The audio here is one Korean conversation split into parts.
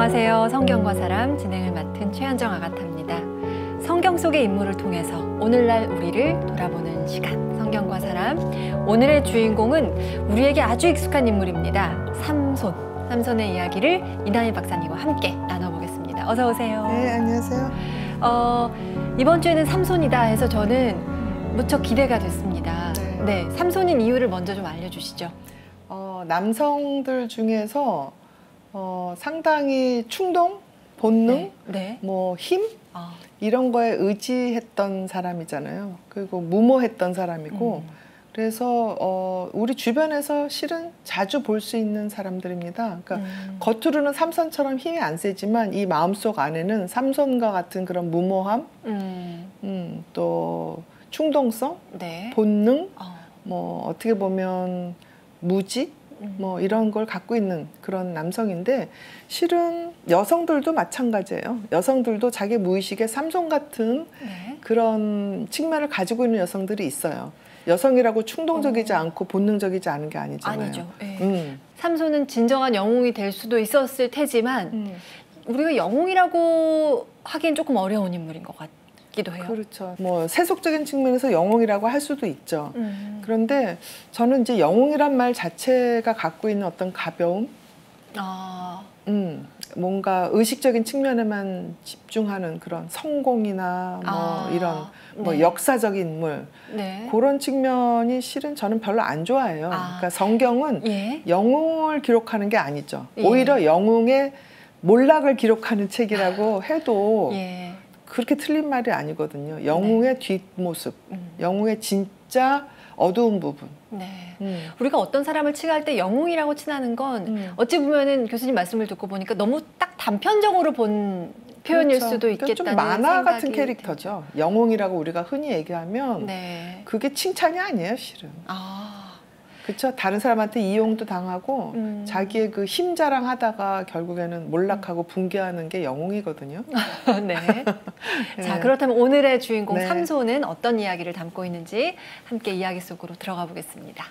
안녕하세요. 성경과 사람 진행을 맡은 최현정 아가타입니다. 성경 속의 인물을 통해서 오늘날 우리를 돌아보는 시간, 성경과 사람. 오늘의 주인공은 우리에게 아주 익숙한 인물입니다. 삼손. 삼손의 이야기를 이나희 박사님과 함께 나눠보겠습니다. 어서 오세요. 네, 안녕하세요. 이번 주에는 삼손이다 해서 저는 무척 기대가 됐습니다. 네, 삼손인 이유를 먼저 좀 알려주시죠. 남성들 중에서 상당히 충동, 본능, 뭐 힘 이런 거에 의지했던 사람이잖아요. 그리고 무모했던 사람이고 그래서 우리 주변에서 실은 자주 볼 수 있는 사람들입니다. 그러니까 겉으로는 삼손처럼 힘이 안 세지만 이 마음속 안에는 삼손과 같은 그런 무모함, 또 충동성, 본능, 뭐 어떻게 보면 무지, 뭐 이런 걸 갖고 있는 그런 남성인데 실은 여성들도 마찬가지예요. 여성들도 자기 무의식에 삼손 같은 그런 측면을 가지고 있는 여성들이 있어요. 여성이라고 충동적이지 않고 본능적이지 않은 게 아니잖아요. 아니죠. 삼손은 진정한 영웅이 될 수도 있었을 테지만 우리가 영웅이라고 하기엔 조금 어려운 인물인 것 같기도 해요. 그렇죠. 뭐 세속적인 측면에서 영웅이라고 할 수도 있죠. 그런데 저는 이제 영웅이란 말 자체가 갖고 있는 어떤 가벼움, 뭔가 의식적인 측면에만 집중하는 그런 성공이나 뭐 이런 뭐 역사적인 인물, 그런 측면이 실은 저는 별로 안 좋아해요. 그러니까 성경은 영웅을 기록하는 게 아니죠. 오히려 영웅의 몰락을 기록하는 책이라고 해도 그렇게 틀린 말이 아니거든요. 영웅의 뒷모습, 영웅의 진짜 어두운 부분. 우리가 어떤 사람을 칭할 때 영웅이라고 칭하는 건 어찌 보면은 교수님 말씀을 듣고 보니까 너무 딱 단편적으로 본 표현일 수도 있겠다는 좀 만화 같은 캐릭터죠. 들죠. 영웅이라고 우리가 흔히 얘기하면 그게 칭찬이 아니에요, 실은. 그렇죠. 다른 사람한테 이용도 당하고 자기의 그 힘 자랑하다가 결국에는 몰락하고 붕괴하는 게 영웅이거든요. 자, 그렇다면 오늘의 주인공 삼손은 어떤 이야기를 담고 있는지 함께 이야기 속으로 들어가 보겠습니다.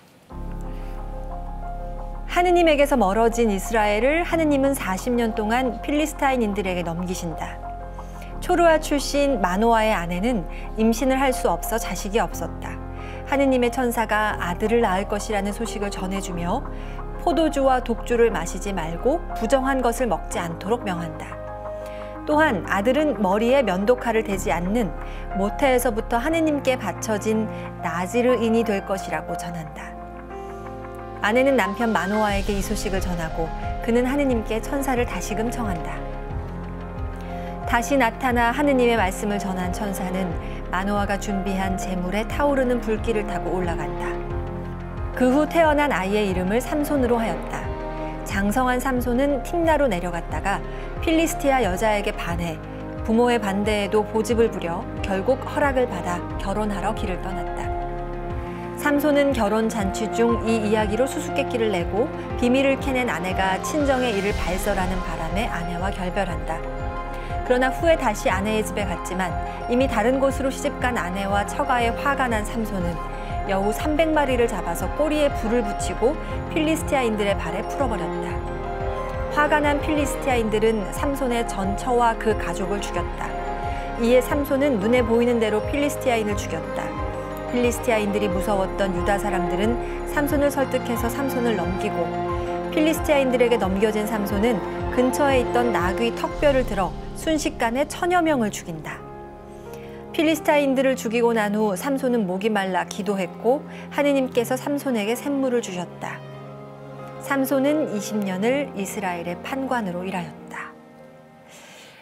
하느님에게서 멀어진 이스라엘을 하느님은 40년 동안 필리스타인인들에게 넘기신다. 초르아 출신 마노아의 아내는 임신을 할 수 없어 자식이 없었다. 하느님의 천사가 아들을 낳을 것이라는 소식을 전해주며 포도주와 독주를 마시지 말고 부정한 것을 먹지 않도록 명한다. 또한 아들은 머리에 면도칼을 대지 않는 모태에서부터 하느님께 바쳐진 나지르인이 될 것이라고 전한다. 아내는 남편 마노아에게 이 소식을 전하고 그는 하느님께 천사를 다시금 청한다. 다시 나타나 하느님의 말씀을 전한 천사는 마노아가 준비한 제물에 타오르는 불길을 타고 올라간다. 그 후 태어난 아이의 이름을 삼손으로 하였다. 장성한 삼손은 팀나로 내려갔다가 필리스티아 여자에게 반해 부모의 반대에도 고집을 부려 결국 허락을 받아 결혼하러 길을 떠났다. 삼손은 결혼 잔치 중 이 이야기로 수수께끼를 내고 비밀을 캐낸 아내가 친정의 일을 발설하는 바람에 아내와 결별한다. 그러나 후에 다시 아내의 집에 갔지만 이미 다른 곳으로 시집간 아내와 처가에 화가 난 삼손은 여우 300마리를 잡아서 꼬리에 불을 붙이고 필리스티아인들의 발에 풀어버렸다. 화가 난 필리스티아인들은 삼손의 전처와 그 가족을 죽였다. 이에 삼손은 눈에 보이는 대로 필리스티아인을 죽였다. 필리스티아인들이 무서웠던 유다 사람들은 삼손을 설득해서 삼손을 넘기고 필리스티아인들에게 넘겨진 삼손은 근처에 있던 나귀 턱뼈를 들어 순식간에 1000여 명을 죽인다. 필리스타인들을 죽이고 난 후 삼손은 목이 말라 기도했고 하느님께서 삼손에게 샘물을 주셨다. 삼손은 20년을 이스라엘의 판관으로 일하였다.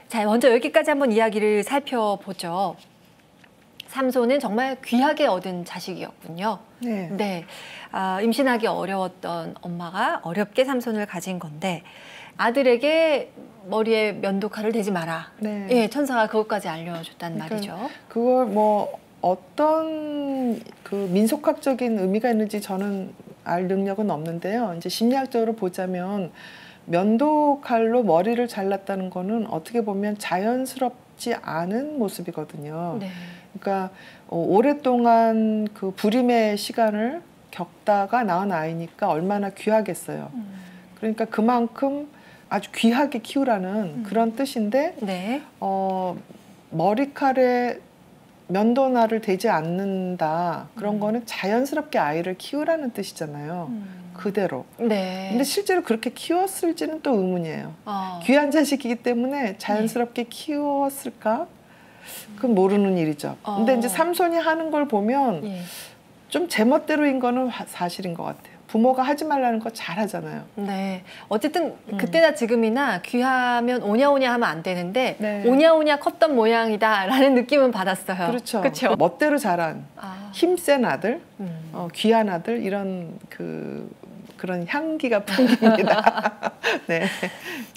자, 먼저 여기까지 한번 이야기를 살펴보죠. 삼손은 정말 귀하게 얻은 자식이었군요. 임신하기 어려웠던 엄마가 어렵게 삼손을 가진 건데 아들에게 머리에 면도칼을 대지 마라. 천사가 그것까지 알려줬단 말이죠. 그걸 뭐 어떤 그 민속학적인 의미가 있는지 저는 알 능력은 없는데요. 이제 심리학적으로 보자면 면도칼로 머리를 잘랐다는 거는 어떻게 보면 자연스럽지 않은 모습이거든요. 그러니까 오랫동안 그 불임의 시간을 겪다가 낳은 아이니까 얼마나 귀하겠어요. 그러니까 그만큼 아주 귀하게 키우라는 그런 뜻인데 네. 머리칼에 면도날을 대지 않는다. 그런 거는 자연스럽게 아이를 키우라는 뜻이잖아요. 그대로. 네. 근데 실제로 그렇게 키웠을지는 또 의문이에요. 귀한 자식이기 때문에 자연스럽게 키웠을까? 그건 모르는 일이죠. 근데 이제 삼손이 하는 걸 보면 좀 제멋대로인 거는 사실인 것 같아요. 부모가 하지 말라는 거 잘하잖아요. 네. 어쨌든 그때나 지금이나 귀하면 오냐오냐 하면 안 되는데 네. 오냐오냐 컸던 모양이다라는 느낌은 받았어요. 그렇죠. 그렇죠? 멋대로 자란 힘센 아들, 귀한 아들 이런 그런 향기가 풍깁니다. 네.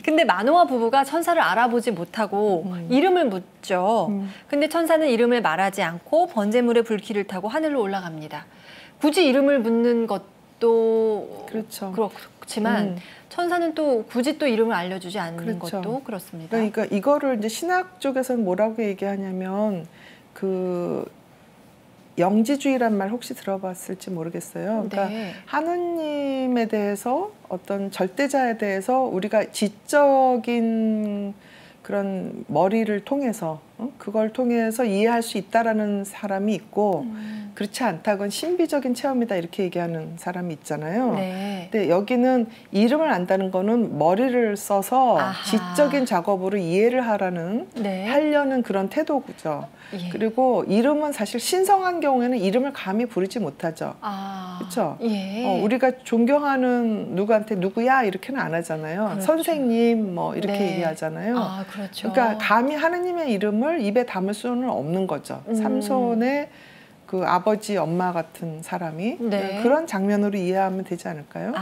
근데 마노아 부부가 천사를 알아보지 못하고 이름을 묻죠. 근데 천사는 이름을 말하지 않고 번제물의 불길을 타고 하늘로 올라갑니다. 굳이 이름을 묻는 것도 그렇죠. 그렇지만 천사는 또 굳이 또 이름을 알려주지 않는 그렇죠. 것도 그렇습니다. 그러니까 이거를 이제 신학 쪽에서는 뭐라고 얘기하냐면 영지주의란 말 혹시 들어봤을지 모르겠어요. 그러니까 네. 하느님에 대해서 어떤 절대자에 대해서 우리가 지적인 그런 머리를 통해서 그걸 통해서 이해할 수 있다라는 사람이 있고 그렇지 않다건 신비적인 체험이다 이렇게 얘기하는 사람이 있잖아요. 네. 근데 여기는 이름을 안다는 거는 머리를 써서 아하. 지적인 작업으로 이해를 하려는 그런 태도죠. 예. 그리고 이름은 사실 신성한 경우에는 이름을 감히 부르지 못하죠. 그렇죠? 예. 우리가 존경하는 누구한테 누구야 이렇게는 안 하잖아요. 그렇죠. 선생님 뭐 이렇게 네. 얘기하잖아요. 그렇죠. 그러니까 감히 하느님의 이름을 입에 담을 수는 없는 거죠. 삼손의 그 아버지 엄마 같은 사람이 네. 그런 장면으로 이해하면 되지 않을까요?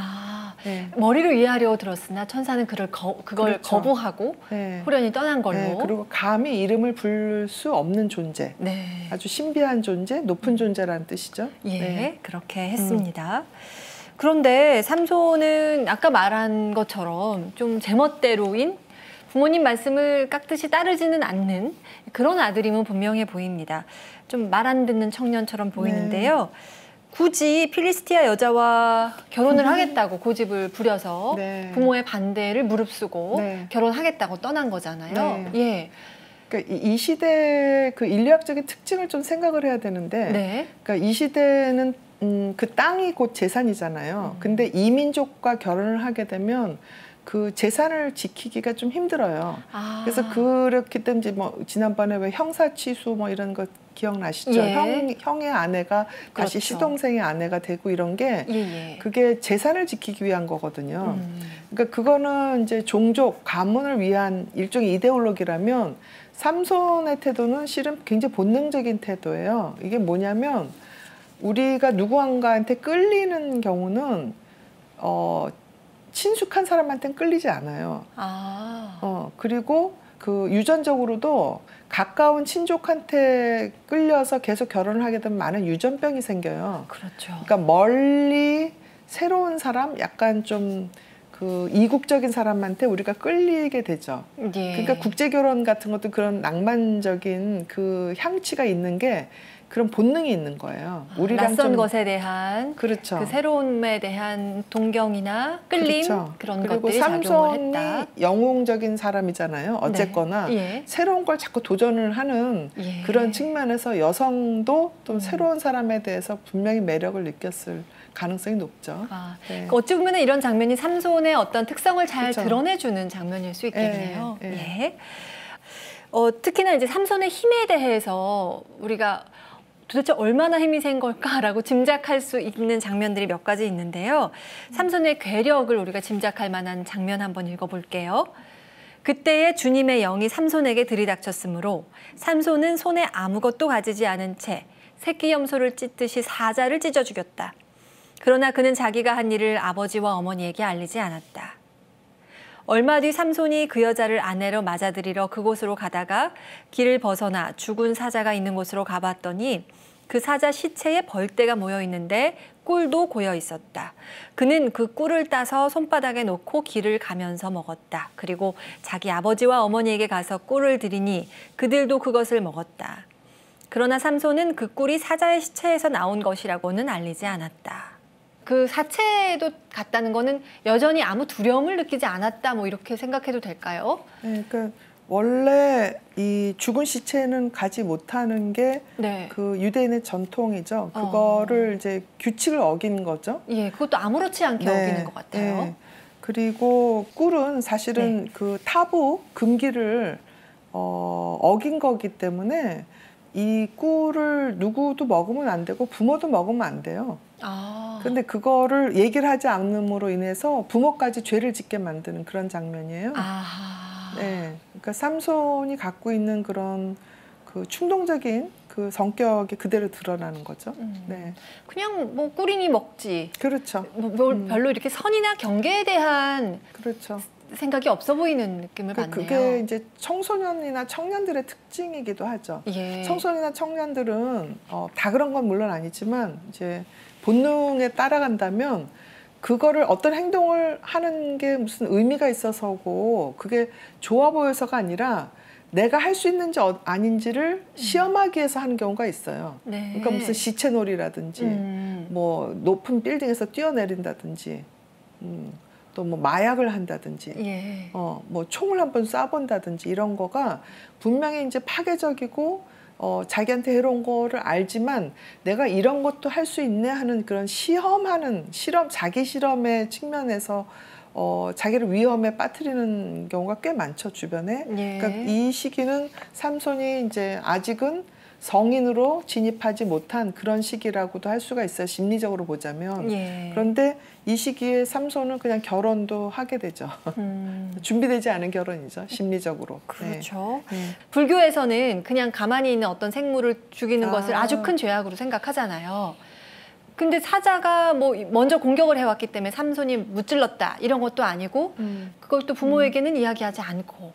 네. 머리를 이해하려고 들었으나 천사는 그걸 그렇죠. 거부하고 네. 호련히 떠난 걸로. 네. 그리고 감히 이름을 부를 수 없는 존재. 네. 아주 신비한 존재, 높은 존재라는 뜻이죠. 예, 네. 그렇게 했습니다. 그런데 삼손은 아까 말한 것처럼 좀 제멋대로인 부모님 말씀을 깍듯이 따르지는 않는 그런 아들임은 분명해 보입니다. 좀 말 안 듣는 청년처럼 보이는데요. 굳이 필리스티아 여자와 결혼을 하겠다고 고집을 부려서 부모의 반대를 무릅쓰고 결혼하겠다고 떠난 거잖아요. 예. 그러니까 이 시대의 그 인류학적인 특징을 좀 생각을 해야 되는데, 그러니까 이 시대는 그 땅이 곧 재산이잖아요. 근데 이민족과 결혼을 하게 되면 그 재산을 지키기가 좀 힘들어요. 그래서 그렇기 때문에 뭐 지난번에 왜 형사취수 뭐 이런 거 기억나시죠? 형의 아내가 다시 시동생의 아내가 되고 이런 게 그게 재산을 지키기 위한 거거든요. 그러니까 그거는 이제 종족, 가문을 위한 일종의 이데올로기라면 삼손의 태도는 실은 굉장히 본능적인 태도예요. 이게 뭐냐면 우리가 누구한가한테 끌리는 경우는 친숙한 사람한테는 끌리지 않아요. 그리고 그 유전적으로도 가까운 친족한테 끌려서 계속 결혼을 하게 되면 많은 유전병이 생겨요. 그렇죠. 그러니까 멀리 새로운 사람, 약간 좀 그 이국적인 사람한테 우리가 끌리게 되죠. 그러니까 국제결혼 같은 것도 그런 낭만적인 그 향취가 있는 게 그런 본능이 있는 거예요. 우리랑 낯선 것에 대한 그 새로움에 대한 동경이나 끌림 그런 것들이 작용을 했다. 삼손이 영웅적인 사람이잖아요. 어쨌거나 새로운 걸 자꾸 도전을 하는 그런 측면에서 여성도 또 새로운 사람에 대해서 분명히 매력을 느꼈을 가능성이 높죠. 그러니까 어찌 보면 이런 장면이 삼손의 어떤 특성을 잘 드러내주는 장면일 수 있겠네요. 특히나 이제 삼손의 힘에 대해서 우리가 도대체 얼마나 힘이 센 걸까라고 짐작할 수 있는 장면들이 몇 가지 있는데요. 삼손의 괴력을 우리가 짐작할 만한 장면 한번 읽어볼게요. 그때에 주님의 영이 삼손에게 들이닥쳤으므로 삼손은 손에 아무것도 가지지 않은 채 새끼 염소를 찢듯이 사자를 찢어 죽였다. 그러나 그는 자기가 한 일을 아버지와 어머니에게 알리지 않았다. 얼마 뒤 삼손이 그 여자를 아내로 맞아들이러 그곳으로 가다가 길을 벗어나 죽은 사자가 있는 곳으로 가봤더니 그 사자 시체에 벌떼가 모여 있는데 꿀도 고여 있었다. 그는 그 꿀을 따서 손바닥에 놓고 길을 가면서 먹었다. 그리고 자기 아버지와 어머니에게 가서 꿀을 드리니 그들도 그것을 먹었다. 그러나 삼손은 그 꿀이 사자의 시체에서 나온 것이라고는 알리지 않았다. 그 사체도 갔다는 거는 여전히 아무 두려움을 느끼지 않았다 뭐 이렇게 생각해도 될까요? 네, 그러니까 원래 이 죽은 시체는 가지 못하는 게 그 유대인의 전통이죠. 그거를 이제 규칙을 어긴 거죠. 예, 그것도 아무렇지 않게 어기는 것 같아요. 그리고 꿀은 사실은 그 타부 금기를 어긴 거기 때문에 이 꿀을 누구도 먹으면 안 되고 부모도 먹으면 안 돼요. 근데 그거를 얘기를 하지 않음으로 인해서 부모까지 죄를 짓게 만드는 그런 장면이에요. 네, 그러니까 삼손이 갖고 있는 그런 그 충동적인 그 성격이 그대로 드러나는 거죠. 네. 그냥 뭐 꿀이니 먹지. 그렇죠. 별로 이렇게 선이나 경계에 대한 그렇죠. 생각이 없어 보이는 느낌을 받네요. 그게 이제 청소년이나 청년들의 특징이기도 하죠. 청소년이나 청년들은 다 그런 건 물론 아니지만 이제 본능에 따라간다면 그거를 어떤 행동을 하는 게 무슨 의미가 있어서고 그게 좋아 보여서가 아니라 내가 할 수 있는지 아닌지를 시험하기 위해서 하는 경우가 있어요. 그러니까 무슨 시체놀이라든지 뭐 높은 빌딩에서 뛰어내린다든지 또 뭐 마약을 한다든지 뭐 총을 한번 쏴본다든지 이런 거가 분명히 이제 파괴적이고 자기한테 해로운 거를 알지만 내가 이런 것도 할 수 있네 하는 그런 실험, 자기 실험의 측면에서 자기를 위험에 빠뜨리는 경우가 꽤 많죠, 주변에. 그러니까 이 시기는 삼손이 이제 아직은 성인으로 진입하지 못한 그런 시기라고도 할 수가 있어요, 심리적으로 보자면. 그런데 이 시기에 삼손은 그냥 결혼도 하게 되죠. 준비되지 않은 결혼이죠, 심리적으로. 그렇죠. 불교에서는 그냥 가만히 있는 어떤 생물을 죽이는 것을 아주 큰 죄악으로 생각하잖아요. 근데 사자가 뭐 먼저 공격을 해왔기 때문에 삼손이 무찔렀다 이런 것도 아니고 그것도 부모에게는 이야기하지 않고.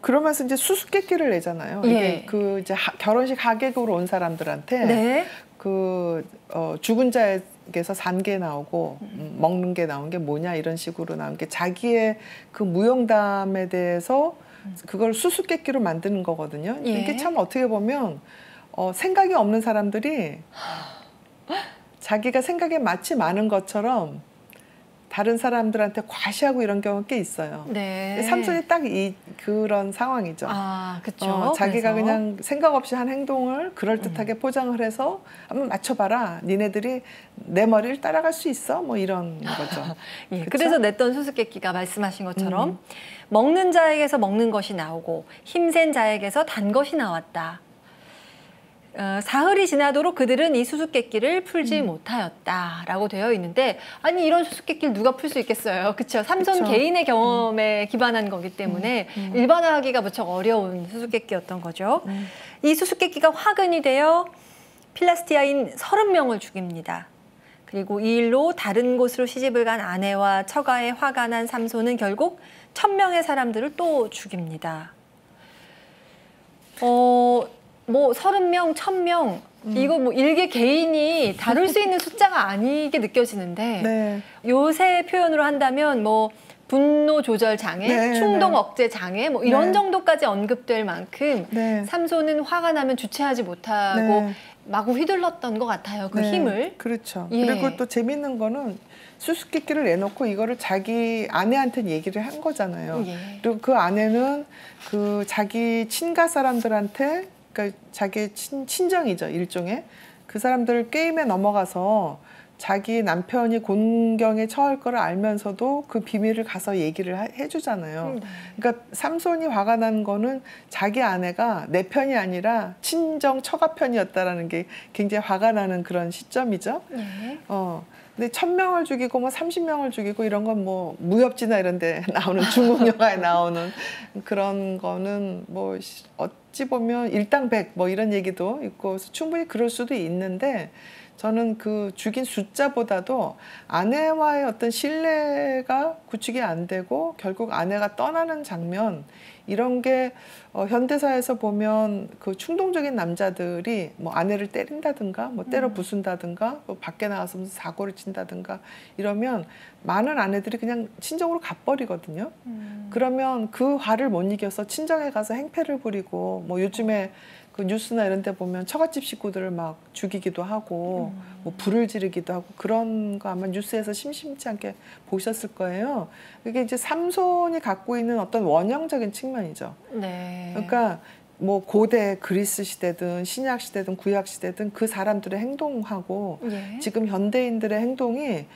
그러면서 이제 수수께끼를 내잖아요. 이게 그 이제 결혼식 하객으로 온 사람들한테 죽은 자에게서 산 게 나오고 먹는 게 나온 게 뭐냐 이런 식으로 나온 게 자기의 그 무용담에 대해서 그걸 수수께끼로 만드는 거거든요. 이게 참 어떻게 보면 생각이 없는 사람들이 자기가 생각에 마치 많은 것처럼 다른 사람들한테 과시하고 이런 경우가 꽤 있어요. 삼손이 딱 그런 상황이죠. 그렇죠. 자기가 그냥 생각 없이 한 행동을 그럴듯하게 포장을 해서 한번 맞춰봐라. 니네들이 내 머리를 따라갈 수 있어? 뭐 이런 거죠. 그래서 냈던 수수께끼가 말씀하신 것처럼 먹는 자에게서 먹는 것이 나오고 힘센 자에게서 단 것이 나왔다. 사흘이 지나도록 그들은 이 수수께끼를 풀지 못하였다라고 되어 있는데 아니 이런 수수께끼를 누가 풀 수 있겠어요. 그렇죠. 삼손 개인의 경험에 기반한 거기 때문에 일반화하기가 무척 어려운 수수께끼였던 거죠. 이 수수께끼가 화근이 되어 필라스티아인 30명을 죽입니다. 그리고 이 일로 다른 곳으로 시집을 간 아내와 처가에 화가 난 삼손은 결국 1000명의 사람들을 또 죽입니다. 뭐 30명, 1000명 이거 뭐 일개 개인이 다룰 수 있는 숫자가 아니게 느껴지는데 요새 표현으로 한다면 뭐 분노 조절 장애, 충동 억제 장애 뭐 이런 정도까지 언급될 만큼 삼손은 화가 나면 주체하지 못하고 마구 휘둘렀던 것 같아요. 그 힘을. 그렇죠. 그리고 또 재밌는 거는 수수께끼를 내놓고 이거를 자기 아내한테는 얘기를 한 거잖아요. 그리고 그 아내는 그 자기 친가 사람들한테 그러니까 자기 친정이죠, 일종의. 그 사람들 게임에 넘어가서 자기 남편이 곤경에 처할 거를 알면서도 그 비밀을 가서 얘기를 해주잖아요. 그러니까 삼손이 화가 난 거는 자기 아내가 내 편이 아니라 친정 처가 편이었다라는 게 굉장히 화가 나는 그런 시점이죠. 근데 1000명을 죽이고 뭐 30명을 죽이고 이런 건 뭐 무협지나 이런 데 나오는 중국 영화에 나오는 그런 거는 뭐 어찌 보면 일당백 뭐 이런 얘기도 있고 충분히 그럴 수도 있는데 저는 그 죽인 숫자보다도 아내와의 어떤 신뢰가 구축이 안 되고 결국 아내가 떠나는 장면 이런 게 현대사에서 보면 그 충동적인 남자들이 뭐 아내를 때린다든가 뭐 때려 부순다든가 뭐 밖에 나가서 무슨 사고를 친다든가 이러면 많은 아내들이 그냥 친정으로 가버리거든요. 그러면 그 화를 못 이겨서 친정에 가서 행패를 부리고 뭐 요즘에 그 뉴스나 이런 데 보면 처갓집 식구들을 막 죽이기도 하고 뭐 불을 지르기도 하고 그런 거 아마 뉴스에서 심심치 않게 보셨을 거예요. 그게 이제 삼손이 갖고 있는 어떤 원형적인 측면이죠. 네. 그러니까 뭐 고대 그리스 시대든 신약 시대든 구약 시대든 그 사람들의 행동하고 예. 지금 현대인들의 행동이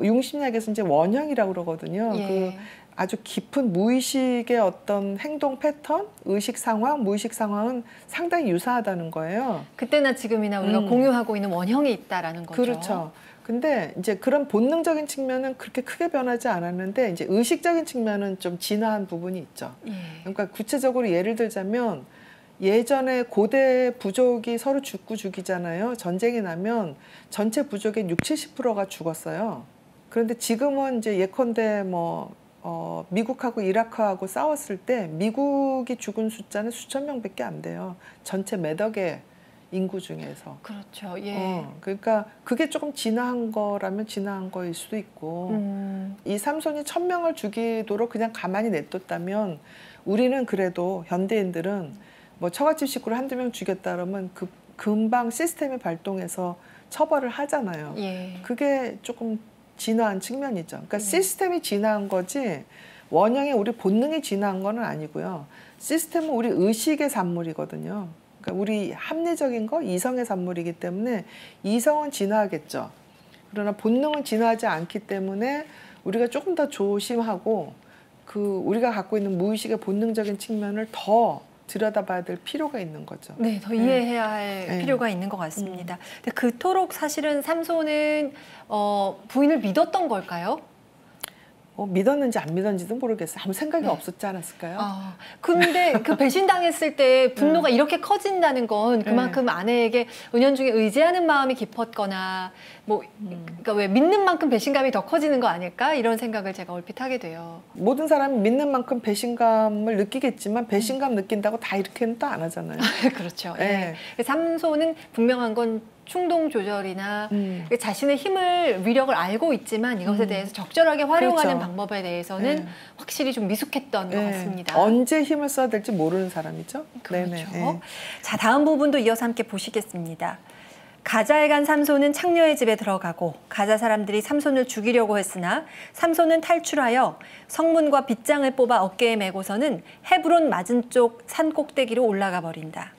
융심리학에서 이제 원형이라고 그러거든요. 예. 그 아주 깊은 무의식의 어떤 행동 패턴, 의식 상황, 무의식 상황은 상당히 유사하다는 거예요. 그때나 지금이나 우리가 공유하고 있는 원형이 있다라는 거죠. 그렇죠. 근데 이제 그런 본능적인 측면은 그렇게 크게 변하지 않았는데 이제 의식적인 측면은 좀 진화한 부분이 있죠. 예. 그러니까 구체적으로 예를 들자면 예전에 고대 부족이 서로 죽이잖아요. 전쟁이 나면 전체 부족의 60~70%가 죽었어요. 그런데 지금은 이제 예컨대 뭐 미국하고 이라크하고 싸웠을 때 미국이 죽은 숫자는 수천 명밖에 안 돼요. 전체 몇 억의 인구 중에서. 그렇죠. 예. 그러니까 그게 조금 진화한 거라면 진화한 거일 수도 있고 이 삼손이 1000명을 죽이도록 그냥 가만히 냅뒀다면 우리는 그래도 현대인들은 뭐 처갓집 식구를 한두 명 죽였다 그러면 그 금방 시스템이 발동해서 처벌을 하잖아요. 예. 그게 조금 진화한 측면이죠. 그러니까 시스템이 진화한 거지 원형의 우리 본능이 진화한 건 아니고요. 시스템은 우리 의식의 산물이거든요. 그러니까 우리 합리적인 거, 이성의 산물이기 때문에 이성은 진화하겠죠. 그러나 본능은 진화하지 않기 때문에 우리가 조금 더 조심하고 그 우리가 갖고 있는 무의식의 본능적인 측면을 더 들여다봐야 될 필요가 있는 거죠. 네, 더 이해해야 할 필요가 있는 것 같습니다. 근데 그토록 사실은 삼손은 부인을 믿었던 걸까요? 믿었는지 안 믿었는지도 모르겠어요. 아무 생각이 없었지 않았을까요? 근데 그 배신당했을 때 분노가 이렇게 커진다는 건 그만큼 아내에게 은연중에 의지하는 마음이 깊었거나 뭐 그러니까 왜 믿는 만큼 배신감이 더 커지는 거 아닐까? 이런 생각을 제가 얼핏 하게 돼요. 모든 사람이 믿는 만큼 배신감을 느끼겠지만 배신감 느낀다고 다 이렇게는 또 안 하잖아요. 그렇죠. 예. 삼손은 분명한 건 충동 조절이나 자신의 힘을 위력을 알고 있지만 이것에 대해서 적절하게 활용하는 그렇죠. 방법에 대해서는 확실히 좀 미숙했던 것 같습니다. 언제 힘을 써야 될지 모르는 사람이죠. 그렇죠. 네네. 자, 다음 부분도 이어서 함께 보시겠습니다. 가자에 간 삼손은 창녀의 집에 들어가고 가자 사람들이 삼손을 죽이려고 했으나 삼손은 탈출하여 성문과 빗장을 뽑아 어깨에 메고서는 헤브론 맞은쪽 산 꼭대기로 올라가 버린다.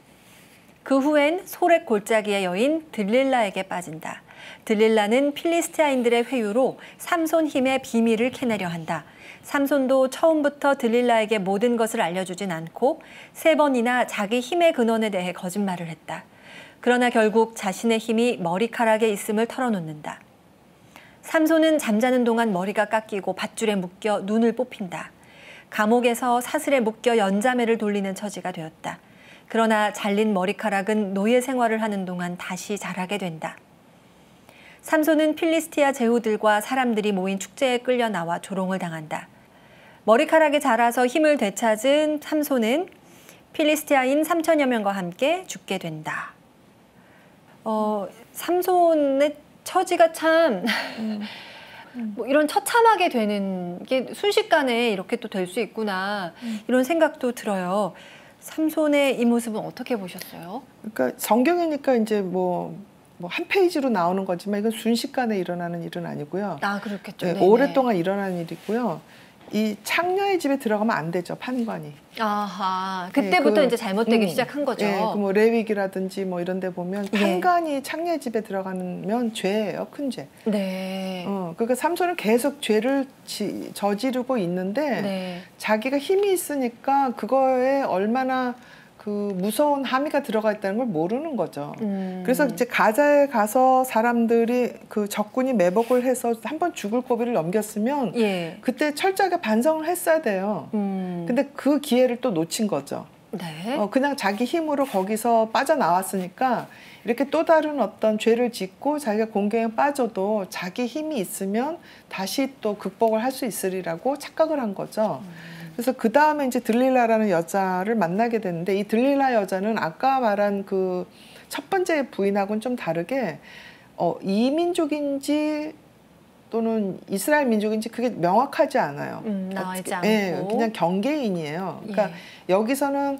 그 후엔 소렉 골짜기의 여인 들릴라에게 빠진다. 들릴라는 필리스티아인들의 회유로 삼손 힘의 비밀을 캐내려 한다. 삼손도 처음부터 들릴라에게 모든 것을 알려주진 않고 3번이나 자기 힘의 근원에 대해 거짓말을 했다. 그러나 결국 자신의 힘이 머리카락에 있음을 털어놓는다. 삼손은 잠자는 동안 머리가 깎이고 밧줄에 묶여 눈을 뽑힌다. 감옥에서 사슬에 묶여 연자매를 돌리는 처지가 되었다. 그러나 잘린 머리카락은 노예 생활을 하는 동안 다시 자라게 된다. 삼손은 필리스티아 제후들과 사람들이 모인 축제에 끌려 나와 조롱을 당한다. 머리카락이 자라서 힘을 되찾은 삼손은 필리스티아인 3000여 명과 함께 죽게 된다. 삼손의 처지가 참 뭐 이런 처참하게 되는 게 순식간에 이렇게 또 될 수 있구나 이런 생각도 들어요. 삼손의 이 모습은 어떻게 보셨어요? 그러니까 성경이니까 이제 뭐 한 페이지로 나오는 거지만 이건 순식간에 일어나는 일은 아니고요. 그렇겠죠. 네, 오랫동안 일어나는 일이고요. 이 창녀의 집에 들어가면 안 되죠, 판관이. 아하, 그때부터 이제 잘못되기 시작한 거죠. 그 뭐 레위기라든지 뭐 이런 데 보면 판관이 창녀의 집에 들어가면 죄예요, 큰 죄. 네. 그러니까 삼손은 계속 죄를 저지르고 있는데 자기가 힘이 있으니까 그거에 얼마나 그 무서운 함의가 들어가 있다는 걸 모르는 거죠. 그래서 이제 가자에 가서 사람들이 그 적군이 매복을 해서 한번 죽을 고비를 넘겼으면 그때 철저하게 반성을 했어야 돼요. 근데 그 기회를 또 놓친 거죠. 그냥 자기 힘으로 거기서 빠져나왔으니까 이렇게 또 다른 어떤 죄를 짓고 자기가 공경에 빠져도 자기 힘이 있으면 다시 또 극복을 할 수 있으리라고 착각을 한 거죠. 그래서 그 다음에 이제 들릴라라는 여자를 만나게 됐는데 이 들릴라 여자는 아까 말한 그 첫 번째 부인하고는 좀 다르게 이민족인지 또는 이스라엘 민족인지 그게 명확하지 않아요. 나와 있지 않고. 그냥 경계인이에요. 그러니까 여기서는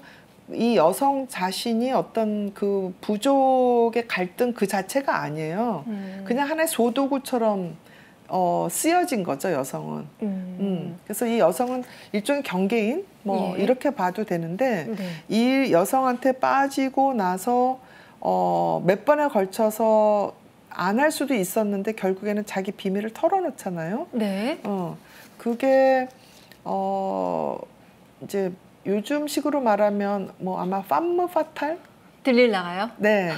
이 여성 자신이 어떤 그 부족의 갈등 그 자체가 아니에요. 그냥 하나의 소도구처럼 쓰여진 거죠, 여성은. 그래서 이 여성은 일종의 경계인 뭐 예. 이렇게 봐도 되는데 네. 이 여성한테 빠지고 나서 몇 번에 걸쳐서 안 할 수도 있었는데 결국에는 자기 비밀을 털어놓잖아요. 네. 그게 이제 요즘식으로 말하면 뭐 아마 팜무 파탈? 들릴라가요? 네.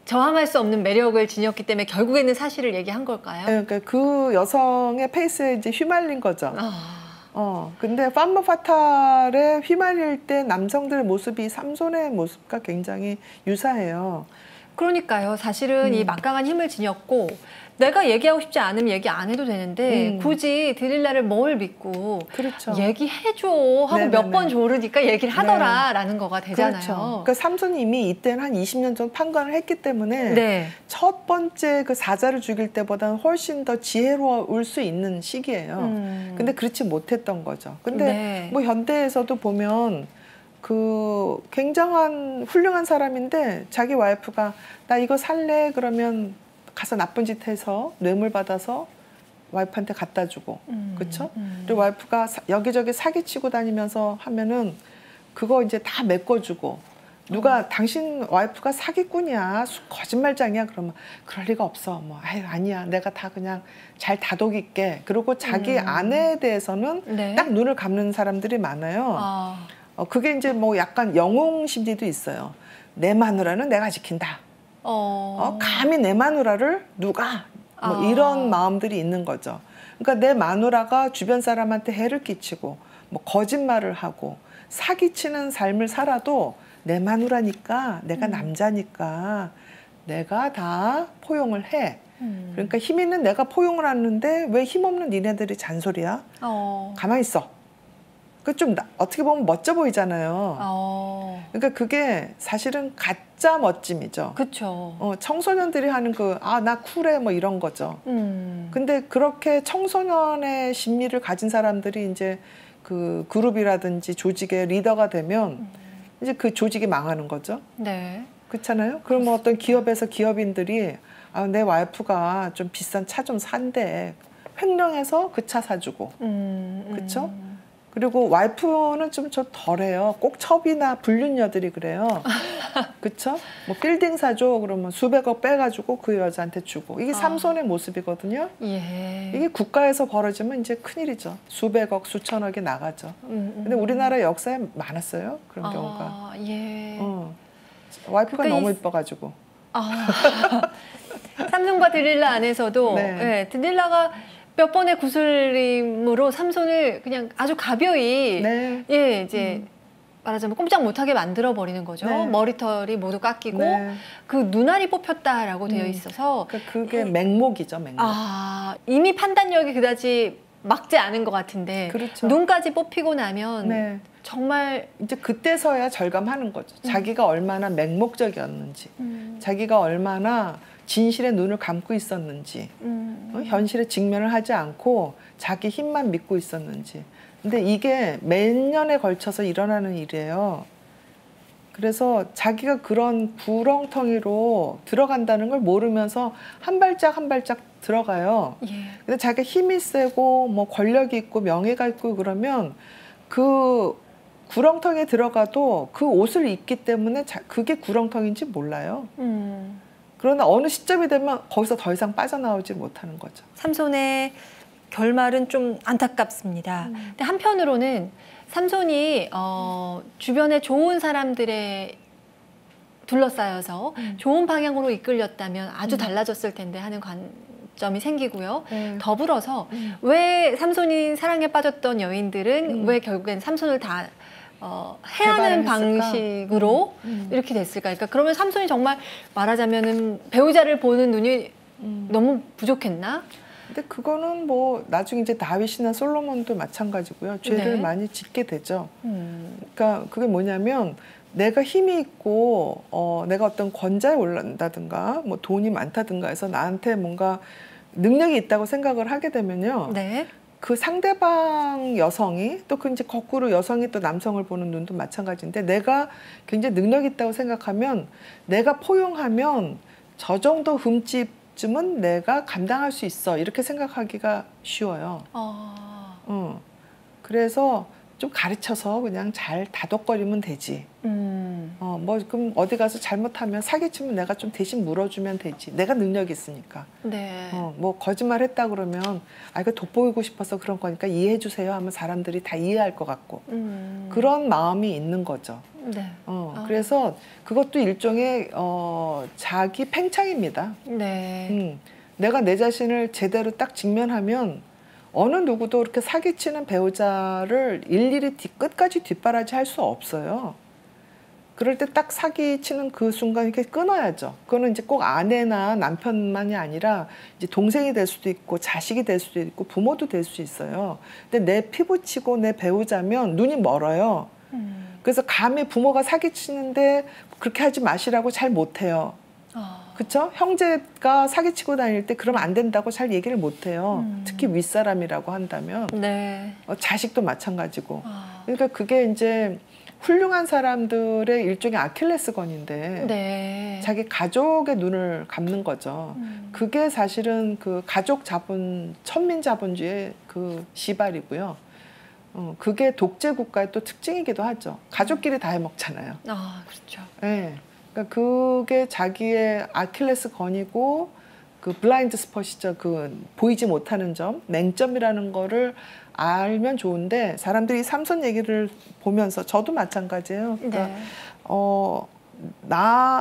저항할 수 없는 매력을 지녔기 때문에 결국에는 사실을 얘기한 걸까요? 네, 그러니까 그 여성의 페이스에 이제 휘말린 거죠. 근데 팜무 파탈에 휘말릴 때 남성들의 모습이 삼손의 모습과 굉장히 유사해요. 그러니까요. 사실은 이 막강한 힘을 지녔고 내가 얘기하고 싶지 않으면 얘기 안 해도 되는데 굳이 드릴라를 뭘 믿고 그렇죠. 얘기해줘 하고 몇 번 조르니까 얘기를 하더라라는 거가 되잖아요. 그렇죠. 그러니까 삼손이 이미 이때는 한 20년 정도 판단을 했기 때문에 네. 첫 번째 그 사자를 죽일 때보다는 훨씬 더 지혜로울 수 있는 시기예요. 근데 그렇지 못했던 거죠. 근데 뭐 현대에서도 보면 그 굉장한 훌륭한 사람인데 자기 와이프가 나 이거 살래 그러면 가서 나쁜 짓 해서 뇌물 받아서 와이프한테 갖다 주고 그렇죠? 그리고 와이프가 여기저기 사기치고 다니면서 하면은 그거 이제 다 메꿔주고 누가 당신 와이프가 사기꾼이야 거짓말장이야 그러면 그럴 리가 없어 뭐 아유 아니야 내가 다 그냥 잘 다독일게 그리고 자기 아내에 대해서는 딱 눈을 감는 사람들이 많아요. 그게 이제 뭐 약간 영웅 심리도 있어요. 내 마누라는 내가 지킨다. 감히 내 마누라를 누가 뭐 이런 마음들이 있는 거죠. 그러니까 내 마누라가 주변 사람한테 해를 끼치고 뭐 거짓말을 하고 사기치는 삶을 살아도 내 마누라니까 내가 남자니까 내가 다 포용을 해. 그러니까 힘 있는 내가 포용을 하는데 왜 힘없는 니네들이 잔소리야? 가만히 있어. 그 좀 어떻게 보면 멋져 보이잖아요. 그러니까 그게 사실은 가짜 멋짐이죠. 그렇죠. 청소년들이 하는 그 나 쿨해 뭐 이런 거죠. 근데 그렇게 청소년의 심리를 가진 사람들이 이제 그 그룹이라든지 조직의 리더가 되면 이제 그 조직이 망하는 거죠. 네. 그렇잖아요. 그러면 어떤 기업에서 기업인들이 내 와이프가 좀 비싼 차 좀 산대. 횡령해서 그 차 사주고. 그렇죠? 그리고 와이프는 좀 덜해요. 꼭 첩이나 불륜녀들이 그래요. 그쵸? 뭐 빌딩 사줘 그러면 수백억 빼가지고 그 여자한테 주고. 이게 삼손의 모습이거든요. 예. 이게 국가에서 벌어지면 이제 큰일이죠. 수백억, 수천억이 나가죠. 근데 우리나라 역사에 많았어요. 그런 경우가. 예. 와이프가 너무 이뻐가지고. 삼손과 드릴라 안에서도 드릴라가 몇 번의 구슬림으로 삼손을 그냥 아주 가벼이 이제 말하자면 꼼짝 못하게 만들어 버리는 거죠. 머리털이 모두 깎이고 그 눈알이 뽑혔다라고 되어 있어서 그러니까 그게 맹목이죠, 맹목. 이미 판단력이 그다지 막지 않은 것 같은데 그렇죠. 눈까지 뽑히고 나면 정말 이제 그때서야 절감하는 거죠. 자기가 얼마나 맹목적이었는지, 자기가 얼마나 진실의 눈을 감고 있었는지, 현실에 직면을 하지 않고 자기 힘만 믿고 있었는지. 근데 이게 몇 년에 걸쳐서 일어나는 일이에요. 그래서 자기가 그런 구렁텅이로 들어간다는 걸 모르면서 한 발짝 한 발짝 들어가요. 근데 자기가 힘이 세고 뭐 권력이 있고 명예가 있고 그러면 그 구렁텅이에 들어가도 그 옷을 입기 때문에 그게 구렁텅인지 몰라요. 그러나 어느 시점이 되면 거기서 더 이상 빠져나오지 못하는 거죠. 삼손의 결말은 좀 안타깝습니다. 근데 한편으로는 삼손이 주변에 좋은 사람들의 둘러싸여서 좋은 방향으로 이끌렸다면 아주 달라졌을 텐데 하는 관점이 생기고요. 더불어서 왜 삼손이 사랑에 빠졌던 여인들은 왜 결국엔 삼손을 다 해하는 방식으로 이렇게 됐을까? 그러니까 그러면 삼손이 정말 말하자면은 배우자를 보는 눈이 너무 부족했나? 근데 그거는 뭐 나중에 이제 다윗이나 솔로몬도 마찬가지고요. 죄를 많이 짓게 되죠. 그러니까 그게 뭐냐면 내가 힘이 있고 내가 어떤 권좌에 올란다든가 뭐 돈이 많다든가 해서 나한테 뭔가 능력이 있다고 생각을 하게 되면요. 그 상대방 여성이 또 그 이제 거꾸로 여성이 또 남성을 보는 눈도 마찬가지인데 내가 굉장히 능력 있다고 생각하면 내가 포용하면 저 정도 흠집쯤은 내가 감당할 수 있어 이렇게 생각하기가 쉬워요. 그래서 좀 가르쳐서 그냥 잘 다독거리면 되지. 뭐 그럼 어디 가서 잘못하면 사기치면 내가 좀 대신 물어주면 되지. 내가 능력이 있으니까. 네. 뭐 거짓말 했다 그러면 아 이거 돋보이고 싶어서 그런 거니까 이해해 주세요 하면 사람들이 다 이해할 것 같고 그런 마음이 있는 거죠. 네. 그래서 그것도 일종의 자기 팽창입니다. 네. 내가 내 자신을 제대로 딱 직면하면 어느 누구도 그렇게 사기치는 배우자를 일일이 끝까지 뒷바라지 할 수 없어요. 그럴 때 딱 사기치는 그 순간 이렇게 끊어야죠. 그거는 이제 꼭 아내나 남편만이 아니라 이제 동생이 될 수도 있고 자식이 될 수도 있고 부모도 될 수 있어요. 근데 내 피부치고 내 배우자면 눈이 멀어요. 그래서 감히 부모가 사기치는데 그렇게 하지 마시라고 잘 못해요. 그렇죠? 형제가 사기치고 다닐 때 그러면 안 된다고 잘 얘기를 못해요. 특히 윗사람이라고 한다면. 네. 자식도 마찬가지고. 그러니까 그게 이제 훌륭한 사람들의 일종의 아킬레스건인데 네. 자기 가족의 눈을 감는 거죠. 그게 사실은 그 가족 자본, 천민 자본주의의 그 시발이고요. 그게 독재 국가의 또 특징이기도 하죠. 가족끼리 다 해먹잖아요. 그렇죠. 네. 그러니까 그게 자기의 아킬레스건이고 그 블라인드 스폿이죠. 그 보이지 못하는 점, 맹점이라는 거를 알면 좋은데 사람들이 삼손 얘기를 보면서 저도 마찬가지예요. 그러니까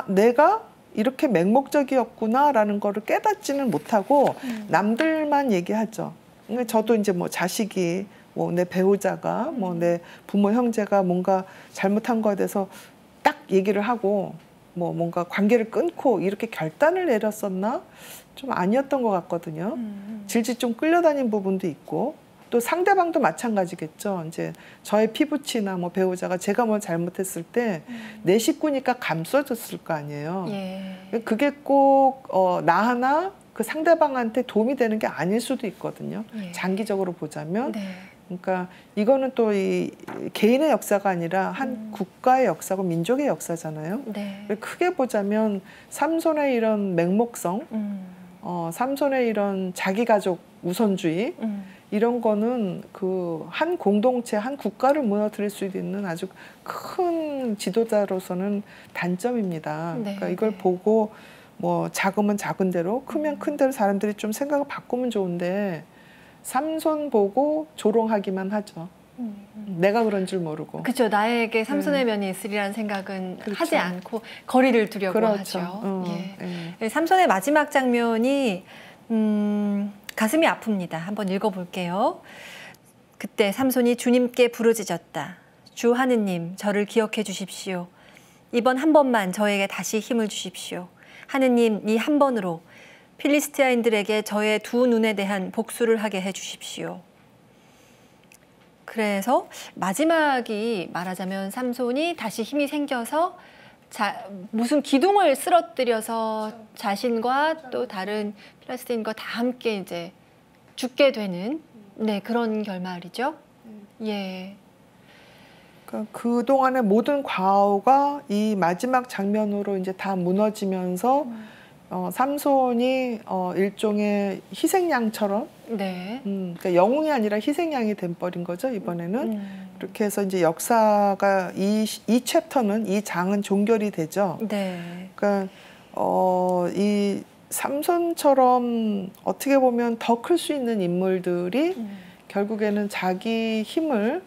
내가 이렇게 맹목적이었구나라는 거를 깨닫지는 못하고 남들만 얘기하죠. 그러니까 저도 이제 뭐 자식이 뭐 내 배우자가 뭐 내 부모 형제가 뭔가 잘못한 거에 대해서 딱 얘기를 하고 뭐 뭔가 관계를 끊고 이렇게 결단을 내렸었나? 좀 아니었던 것 같거든요. 질질 좀 끌려다닌 부분도 있고 또 상대방도 마찬가지겠죠. 이제 저의 피부치나 뭐 배우자가 제가 뭐 잘못했을 때 내 식구니까 감싸줬을 거 아니에요. 예. 그게 꼭 나 하나 그 상대방한테 도움이 되는 게 아닐 수도 있거든요. 예. 장기적으로 보자면. 네. 그러니까 이거는 또 이 개인의 역사가 아니라 한 국가의 역사고 민족의 역사잖아요. 네. 크게 보자면 삼손의 이런 맹목성, 삼손의 이런 자기 가족 우선주의 이런 거는 그 한 공동체, 한 국가를 무너뜨릴 수 있는 아주 큰 지도자로서는 단점입니다. 네. 그러니까 이걸 보고 뭐 작으면 작은 대로, 크면 큰 대로 사람들이 좀 생각을 바꾸면 좋은데. 삼손 보고 조롱하기만 하죠. 내가 그런 줄 모르고. 그렇죠. 나에게 삼손의 면이 있으리라는 생각은 그렇죠. 하지 않고 거리를 두려고 그렇죠. 하죠. 예. 삼손의 마지막 장면이 가슴이 아픕니다. 한번 읽어볼게요. 그때 삼손이 주님께 부르짖었다. 주 하느님, 저를 기억해 주십시오. 이번 한 번만 저에게 다시 힘을 주십시오. 하느님, 이 한 번으로 필리스티아인들에게 저의 두 눈에 대한 복수를 하게 해주십시오. 그래서 마지막이 말하자면 삼손이 다시 힘이 생겨서 무슨 기둥을 쓰러뜨려서 자신과 또 다른 필리스티인과 다 함께 이제 죽게 되는 그런 결말이죠. 예. 그러니까 그 동안의 모든 과오가 이 마지막 장면으로 이제 다 무너지면서. 삼손이 일종의 희생양처럼, 그러니까 영웅이 아니라 희생양이 돼버린 거죠 이번에는. 그렇게 해서 이제 역사가 이 챕터는 이 장은 종결이 되죠. 네. 그러니까 이 삼손처럼 어떻게 보면 더 클 수 있는 인물들이 결국에는 자기 힘을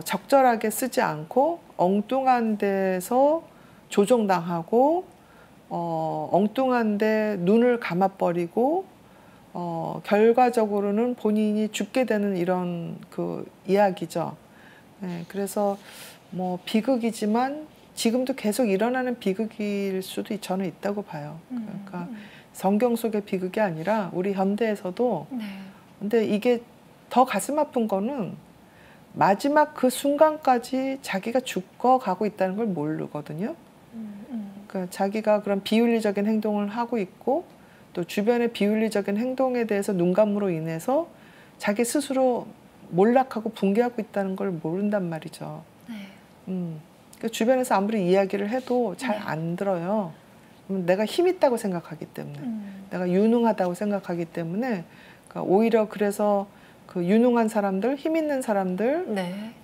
적절하게 쓰지 않고 엉뚱한 데서 조종당하고. 엉뚱한데 눈을 감아버리고 결과적으로는 본인이 죽게 되는 이런 그 이야기죠. 네, 그래서 뭐 비극이지만 지금도 계속 일어나는 비극일 수도 저는 있다고 봐요. 그러니까 성경 속의 비극이 아니라 우리 현대에서도. 근데 이게 더 가슴 아픈 거는 마지막 그 순간까지 자기가 죽어가고 있다는 걸 모르거든요. 그러니까 자기가 그런 비윤리적인 행동을 하고 있고 또 주변의 비윤리적인 행동에 대해서 눈감으로 인해서 자기 스스로 몰락하고 붕괴하고 있다는 걸 모른단 말이죠. 그 주변에서 아무리 이야기를 해도 잘 안 들어요. 내가 힘 있다고 생각하기 때문에, 내가 유능하다고 생각하기 때문에, 그러니까 오히려 그래서 그 유능한 사람들, 힘 있는 사람들,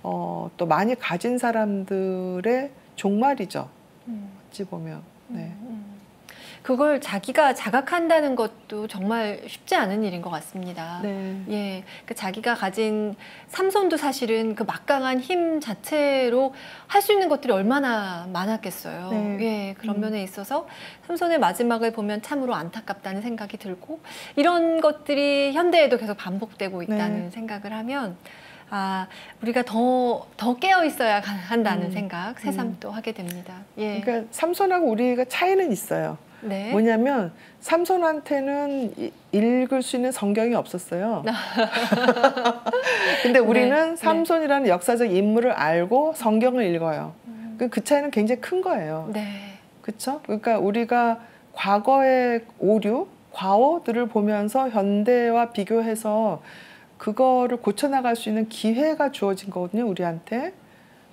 또 많이 가진 사람들의 종말이죠. 어찌 보면. 그걸 자기가 자각한다는 것도 정말 쉽지 않은 일인 것 같습니다. 예, 그 자기가 가진 삼손도 사실은 그 막강한 힘 자체로 할 수 있는 것들이 얼마나 많았겠어요. 예, 그런 면에 있어서 삼손의 마지막을 보면 참으로 안타깝다는 생각이 들고, 이런 것들이 현대에도 계속 반복되고 있다는 생각을 하면, 아, 우리가 더 깨어 있어야 한다는 생각 새삼 또 하게 됩니다. 예. 그러니까 삼손하고 우리가 차이는 있어요. 뭐냐면 삼손한테는 읽을 수 있는 성경이 없었어요. 근데 우리는 삼손이라는 역사적 인물을 알고 성경을 읽어요. 그 차이는 굉장히 큰 거예요. 그렇죠? 그러니까 우리가 과거의 오류, 과오들을 보면서 현대와 비교해서 그거를 고쳐나갈 수 있는 기회가 주어진 거거든요, 우리한테.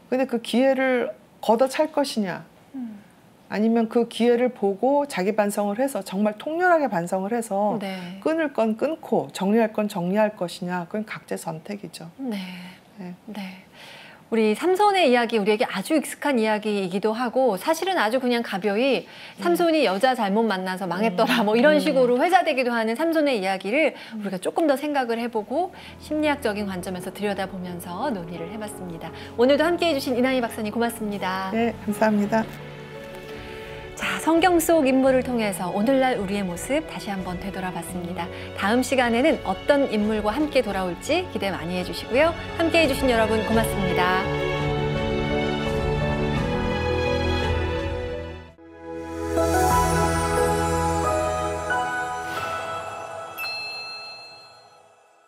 근데 그 기회를 걷어찰 것이냐, 아니면 그 기회를 보고 자기 반성을 해서 정말 통렬하게 반성을 해서 끊을 건 끊고 정리할 건 정리할 것이냐, 그건 각자의 선택이죠. 우리 삼손의 이야기, 우리에게 아주 익숙한 이야기이기도 하고, 사실은 아주 그냥 가벼이 삼손이 여자 잘못 만나서 망했더라 뭐 이런 식으로 회자되기도 하는 삼손의 이야기를 우리가 조금 더 생각을 해보고 심리학적인 관점에서 들여다보면서 논의를 해봤습니다. 오늘도 함께해 주신 이난희 박사님 고맙습니다. 네, 감사합니다. 자, 성경 속 인물을 통해서 오늘날 우리의 모습 다시 한번 되돌아봤습니다. 다음 시간에는 어떤 인물과 함께 돌아올지 기대 많이 해주시고요. 함께해 주신 여러분 고맙습니다.